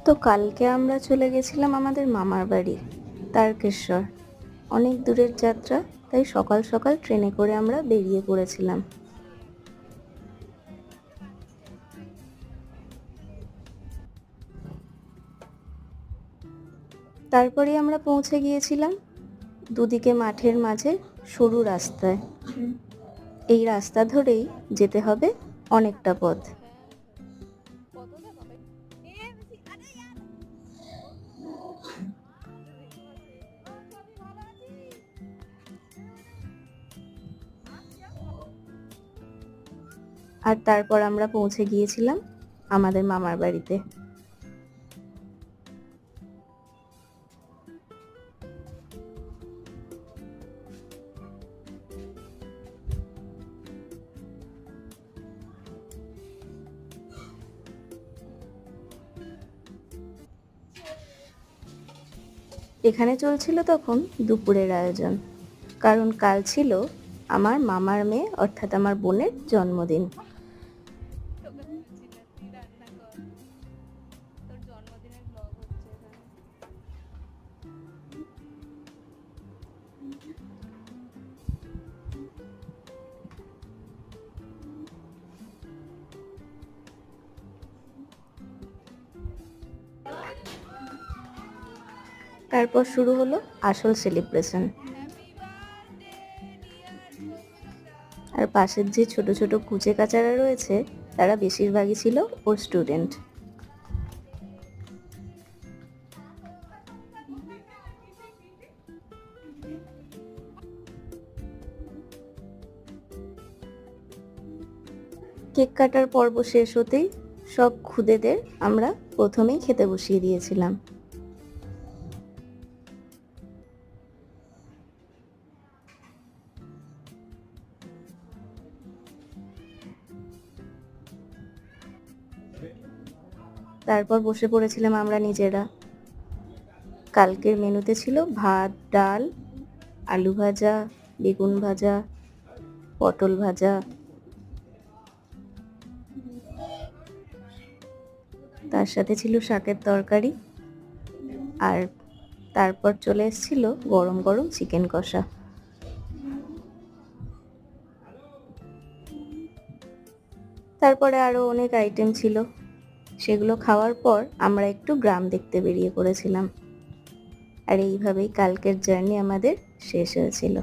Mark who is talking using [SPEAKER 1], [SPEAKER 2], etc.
[SPEAKER 1] তো কালকে আমরা চলে গেছিলাম আমাদের মামার বাড়ি তারকেশ্বর। অনেক দূরের যাত্রা, তাই সকাল সকাল ট্রেনে করে আমরা বেরিয়ে পড়েছিলাম। তারপরে আমরা পৌঁছে গিয়েছিলাম দুদিকে মাঠের মাঝে সরু রাস্তায়। এই রাস্তা ধরেই যেতে হবে অনেকটা পথ। আর তারপর আমরা পৌঁছে গিয়েছিলাম আমাদের মামার বাড়িতে। এখানে চলছিল তখন দুপুরের আয়োজন, কারণ কাল ছিল আমার মামার মেয়ে অর্থাৎ আমার বোনের জন্মদিন। তারপর শুরু হলো আসল সেলিব্রেশন। আর পাশের যে ছোট ছোট কুচে কাচারা রয়েছে তারা বেশিরভাগই ছিল ওর স্টুডেন্ট। কেক কাটার পর্ব শেষ হতেই সব খুদেদের আমরা প্রথমেই খেতে বসিয়ে দিয়েছিলাম। তারপর বসে পড়েছিলাম আমরা নিজেরা। কালকের মেনুতে ছিল ভাত, ডাল, আলু ভাজা, বেগুন ভাজা, পটল ভাজা, তার সাথে ছিল শাকের তরকারি, আর তারপর চলে এসেছিল গরম গরম চিকেন কষা। তারপরে আরো অনেক আইটেম ছিল। সেগুলো খাওয়ার পর আমরা একটু গ্রাম দেখতে বেরিয়ে পড়েছিলাম। আর এইভাবেই কালকের জার্নি আমাদের শেষ হয়েছিল।